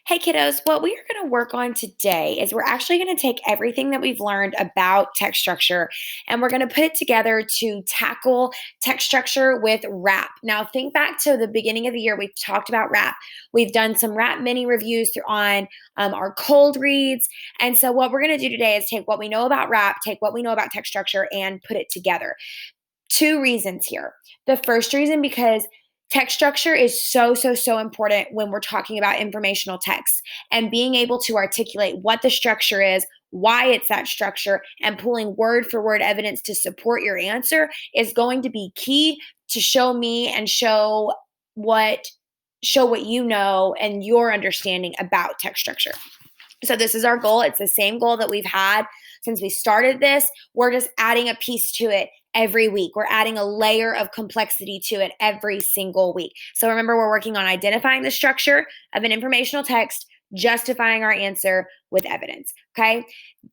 Hey kiddos, what we are going to work on today is we're actually going to take everything that we've learned about text structure and we're going to put it together to tackle text structure with RAP. Now, think back to the beginning of the year, we talked about RAP. We've done some RAP mini reviews on our cold reads. And so, what we're going to do today is take what we know about RAP, take what we know about text structure, and put it together. Two reasons here. The first reason, because text structure is so important when we're talking about informational text and being able to articulate what the structure is, why it's that structure, and pulling word for word evidence to support your answer is going to be key to show me and show what you know and your understanding about text structure. So this is our goal. It's the same goal that we've had since we started this. We're just adding a piece to it every week. We're adding a layer of complexity to it every single week. So remember, we're working on identifying the structure of an informational text, justifying our answer with evidence. Okay.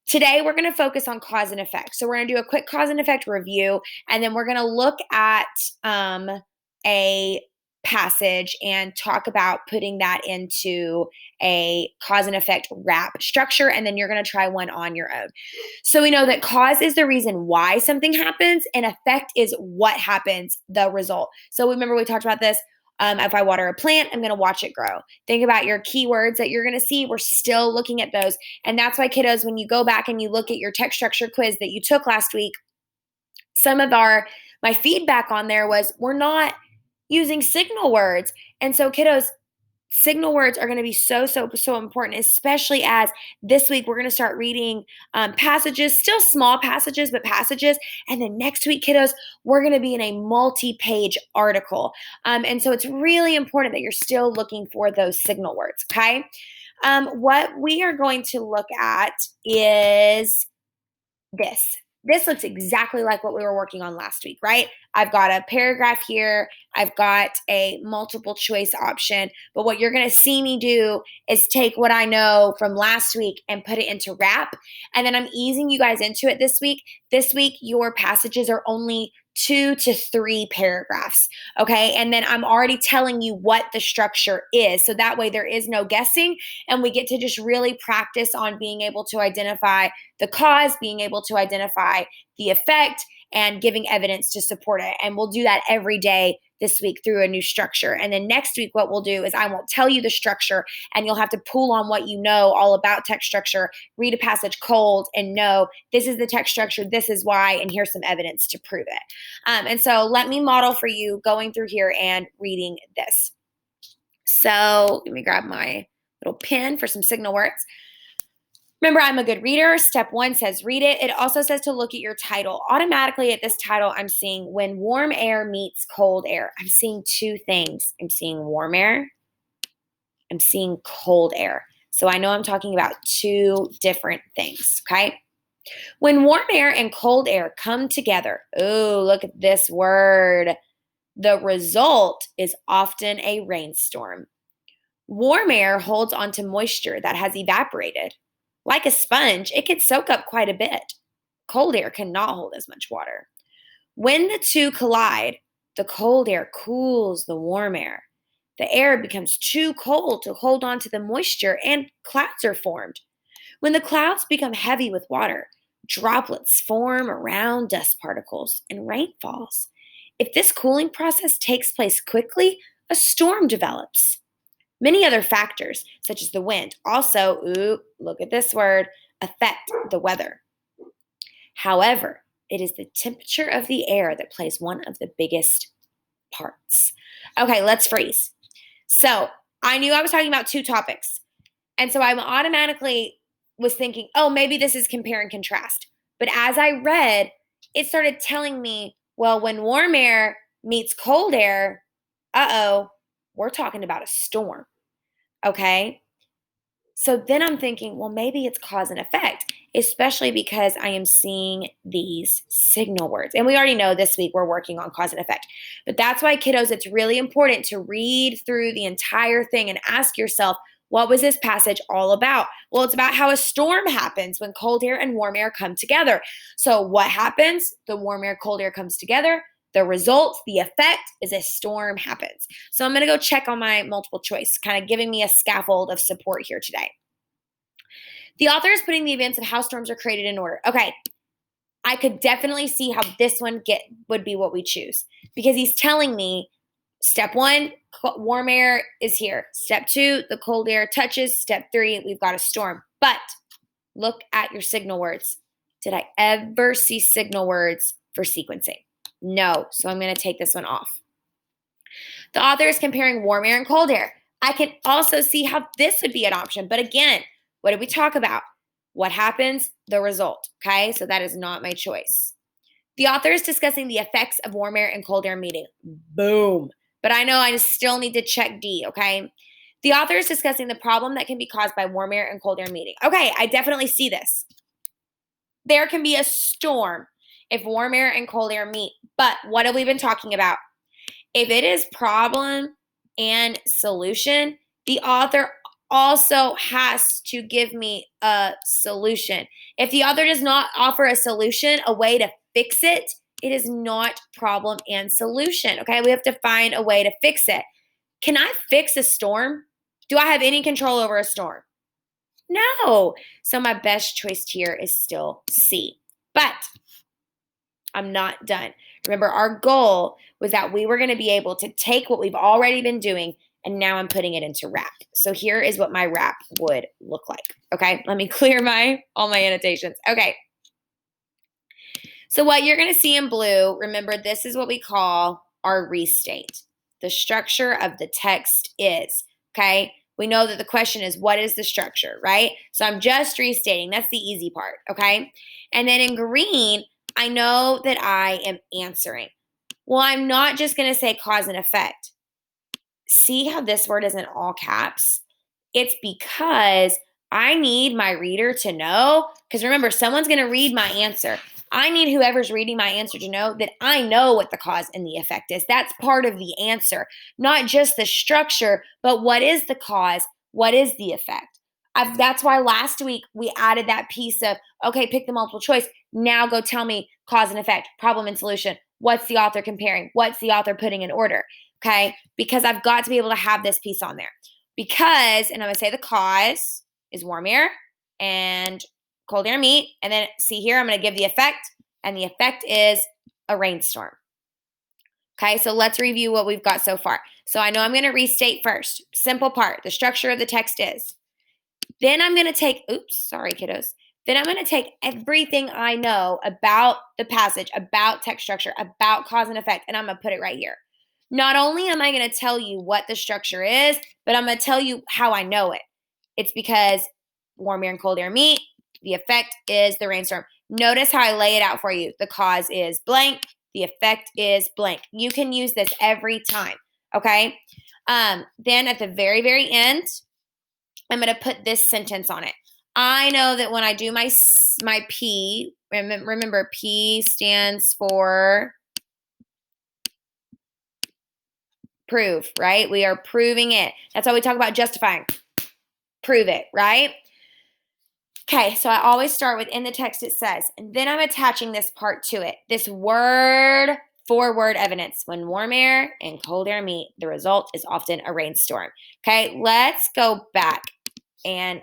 Today, we're going to focus on cause and effect. So we're going to do a quick cause and effect review, and then we're going to look at a passage and talk about putting that into a cause and effect RAP structure, and then you're going to try one on your own. So we know that cause is the reason why something happens, and effect is what happens, the result. So remember, we talked about this. If I water a plant, I'm going to watch it grow. Think about your keywords that you're going to see. We're still looking at those. And that's why, kiddos, when you go back and you look at your text structure quiz that you took last week, some of my feedback on there was we're not using signal words. And so, kiddos, signal words are going to be so important, especially as this week we're going to start reading passages, still small passages, but passages. And then next week, kiddos, we're going to be in a multi-page article. And so it's really important that you're still looking for those signal words, okay? What we are going to look at is this. This looks exactly like what we were working on last week, right? I've got a paragraph here. I've got a multiple choice option. But what you're going to see me do is take what I know from last week and put it into RAP. And then I'm easing you guys into it this week. This week, your passages are only 2 to 3 paragraphs. Okay. And then I'm already telling you what the structure is. So that way there is no guessing. And we get to just really practice on being able to identify the cause, being able to identify the effect, and giving evidence to support it. And we'll do that every day this week through a new structure. And then next week, what we'll do is I won't tell you the structure, and you'll have to pull on what you know all about text structure, read a passage cold, and know this is the text structure, this is why, and here's some evidence to prove it. And so let me model for you going through here and reading this. So let me grab my little pen for some signal words. Remember, I'm a good reader. Step 1 says read it. It also says to look at your title. Automatically at this title, I'm seeing when warm air meets cold air. I'm seeing 2 things. I'm seeing warm air. I'm seeing cold air. So I know I'm talking about 2 different things, okay? When warm air and cold air come together, oh, look at this word. The result is often a rainstorm. Warm air holds onto moisture that has evaporated. Like a sponge, it can soak up quite a bit. Cold air cannot hold as much water. When the 2 collide, the cold air cools the warm air. The air becomes too cold to hold on to the moisture, and clouds are formed. When the clouds become heavy with water, droplets form around dust particles and rain falls. If this cooling process takes place quickly, a storm develops. Many other factors, such as the wind, also, look at this word, affect the weather. However, it is the temperature of the air that plays one of the biggest parts. Okay, let's freeze. So I knew I was talking about 2 topics. And so I automatically was thinking, oh, maybe this is compare and contrast. But as I read, it started telling me, well, when warm air meets cold air, we're talking about a storm. Okay. So then I'm thinking, well, maybe it's cause and effect, especially because I am seeing these signal words. And we already know this week we're working on cause and effect. But that's why, kiddos, it's really important to read through the entire thing and ask yourself, what was this passage all about? Well, it's about how a storm happens when cold air and warm air come together. So what happens? The warm air, cold air comes together. The result, the effect is a storm happens. So I'm going to go check on my multiple choice, kind of giving me a scaffold of support here today. The author is putting the events of how storms are created in order. Okay, I could definitely see how this one would be what we choose, because he's telling me step 1, warm air is here. Step 2, the cold air touches. Step 3, we've got a storm. But look at your signal words. Did I ever see signal words for sequencing? No. So I'm going to take this one off. The author is comparing warm air and cold air. I can also see how this would be an option. But again, what did we talk about? What happens? The result. Okay, so that is not my choice. The author is discussing the effects of warm air and cold air meeting. Boom. But I know I still need to check D, okay? The author is discussing the problem that can be caused by warm air and cold air meeting. Okay, I definitely see this. There can be a storm if warm air and cold air meet. But what have we been talking about? If it is problem and solution, the author also has to give me a solution. If the author does not offer a solution, a way to fix it, it is not problem and solution. Okay, we have to find a way to fix it. Can I fix a storm? Do I have any control over a storm? No. So my best choice here is still C. But I'm not done. Remember, our goal was that we were going to be able to take what we've already been doing, and now I'm putting it into wrap. So here is what my wrap would look like. Okay, let me clear all my annotations. Okay. So what you're going to see in blue, remember, this is what we call our restate. The structure of the text is, okay? We know that the question is, what is the structure, right? So I'm just restating. That's the easy part, okay? And then in green, I know that I am answering. Well, I'm not just going to say cause and effect. See how this word is in all caps? It's because I need my reader to know, because remember, someone's going to read my answer. I need whoever's reading my answer to know that I know what the cause and the effect is. That's part of the answer, not just the structure, but what is the cause? What is the effect? That's why last week we added that piece of, okay, pick the multiple choice. Now go tell me cause and effect, problem and solution. What's the author comparing? What's the author putting in order? Okay, because I've got to be able to have this piece on there. Because, and I'm going to say the cause is warm air and cold air meet. And then see here, I'm going to give the effect, and the effect is a rainstorm. Okay, so let's review what we've got so far. So I know I'm going to restate first. Simple part, the structure of the text is. Then I'm going to take, sorry, kiddos. Then I'm going to take everything I know about the passage, about text structure, about cause and effect, and I'm going to put it right here. Not only am I going to tell you what the structure is, but I'm going to tell you how I know it. It's because warm air and cold air meet. The effect is the rainstorm. Notice how I lay it out for you. The cause is blank. The effect is blank. You can use this every time, okay? Then at the very, very end, I'm going to put this sentence on it. I know that when I do my P, remember P stands for prove, right? We are proving it. That's why we talk about justifying. Prove it, right? Okay, so I always start with in the text it says, and then I'm attaching this part to it. This word for word evidence. When warm air and cold air meet, the result is often a rainstorm. Okay, let's go back and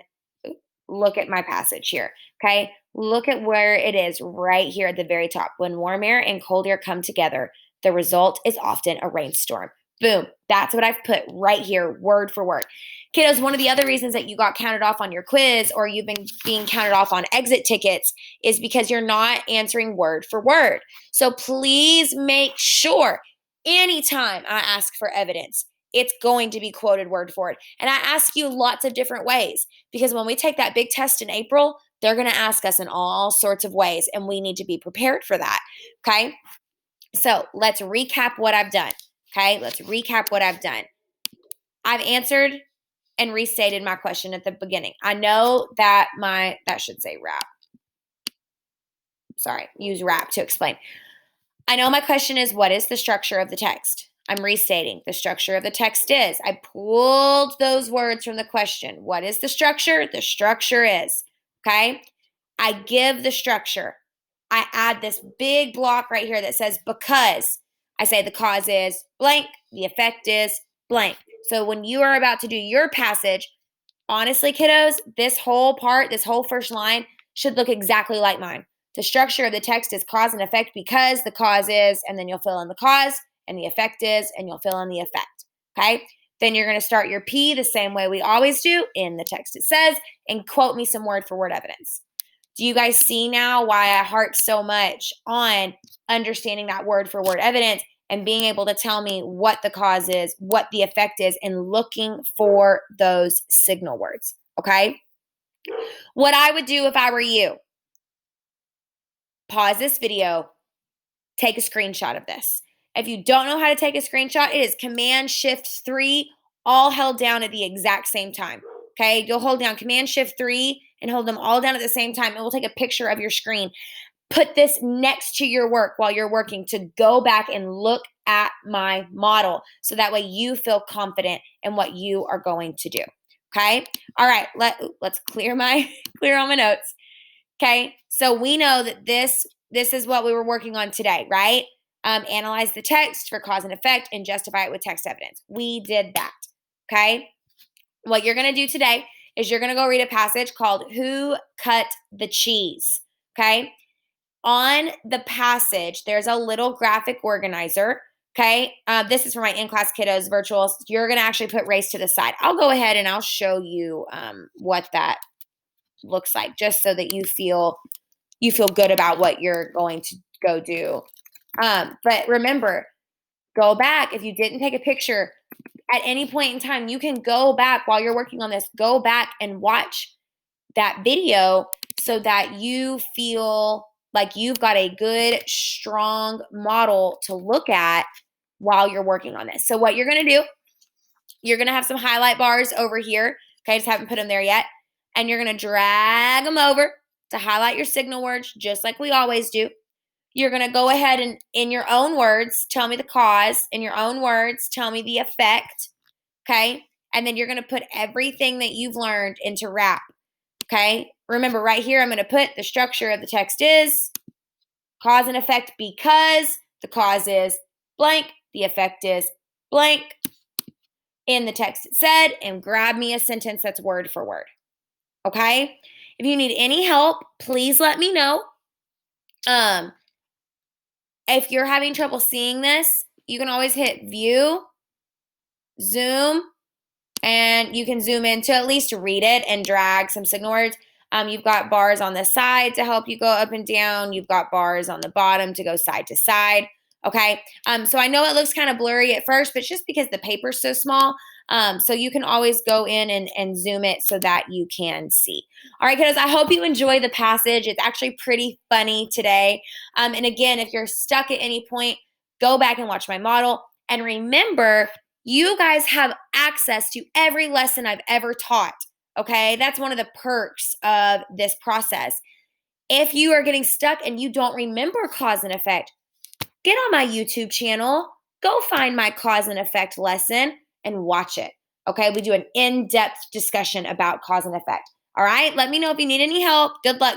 look at my passage here. Okay, look at where it is right here at the very top. When warm air and cold air come together, the result is often a rainstorm. Boom. That's what I've put right here, word for word. Kiddos, one of the other reasons that you got counted off on your quiz or you've been being counted off on exit tickets is because you're not answering word for word. So please make sure anytime I ask for evidence, it's going to be quoted word for word. And I ask you lots of different ways because when we take that big test in April, they're going to ask us in all sorts of ways, and we need to be prepared for that. Okay? So let's recap what I've done. Okay, let's recap what I've done. I've answered and restated my question at the beginning. I know that that should say wrap. Sorry, use wrap to explain. I know my question is, what is the structure of the text? I'm restating. The structure of the text is, I pulled those words from the question. What is the structure? The structure is, okay? I give the structure. I add this big block right here that says because. I say the cause is blank, the effect is blank. So when you are about to do your passage, honestly, kiddos, this whole part, this whole first line should look exactly like mine. The structure of the text is cause and effect because the cause is, and then you'll fill in the cause, and the effect is, and you'll fill in the effect. Okay? Then you're going to start your P the same way we always do in the text it says, and quote me some word for word evidence. Do you guys see now why I harp so much on understanding that word for word evidence and being able to tell me what the cause is, what the effect is, and looking for those signal words? Okay? What I would do if I were you, pause this video, take a screenshot of this. If you don't know how to take a screenshot, it is Command Shift 3, all held down at the exact same time. Okay, you'll hold down Command Shift 3 and hold them all down at the same time. It will take a picture of your screen. Put this next to your work while you're working to go back and look at my model so that way you feel confident in what you are going to do. Okay, all right, let's clear all my notes. Okay, so we know that this is what we were working on today, right? Analyze the text for cause and effect and justify it with text evidence. We did that. Okay, what you're going to do today is you're going to go read a passage called Who Cut the Cheese? Okay, on the passage, there's a little graphic organizer. Okay, this is for my in-class kiddos virtuals. You're going to actually put race to the side. I'll go ahead and I'll show you what that looks like, just so that you feel good about what you're going to go do. But remember, go back. If you didn't take a picture at any point in time, you can go back while you're working on this, go back and watch that video so that you feel like you've got a good, strong model to look at while you're working on this. So what you're going to do, you're going to have some highlight bars over here. Okay, I just haven't put them there yet. And you're going to drag them over to highlight your signal words, just like we always do. You're going to go ahead and, in your own words, tell me the cause. In your own words, tell me the effect. Okay? And then you're going to put everything that you've learned into wrap. Okay? Remember, right here, I'm going to put the structure of the text is cause and effect because the cause is blank, the effect is blank. In the text it said, and grab me a sentence that's word for word. Okay? If you need any help, please let me know. If you're having trouble seeing this, you can always hit view, zoom, and you can zoom in to at least read it and drag some signal words. You've got bars on the side to help you go up and down. You've got bars on the bottom to go side to side. Okay. So I know it looks kind of blurry at first, but it's just because the paper's so small. So you can always go in and zoom it so that you can see. All right, kiddos, I hope you enjoy the passage. It's actually pretty funny today. And again, if you're stuck at any point, go back and watch my model. And remember, you guys have access to every lesson I've ever taught. Okay, that's one of the perks of this process. If you are getting stuck and you don't remember cause and effect, get on my YouTube channel, go find my cause and effect lesson and watch it. Okay, we do an in-depth discussion about cause and effect. All right, let me know if you need any help. Good luck.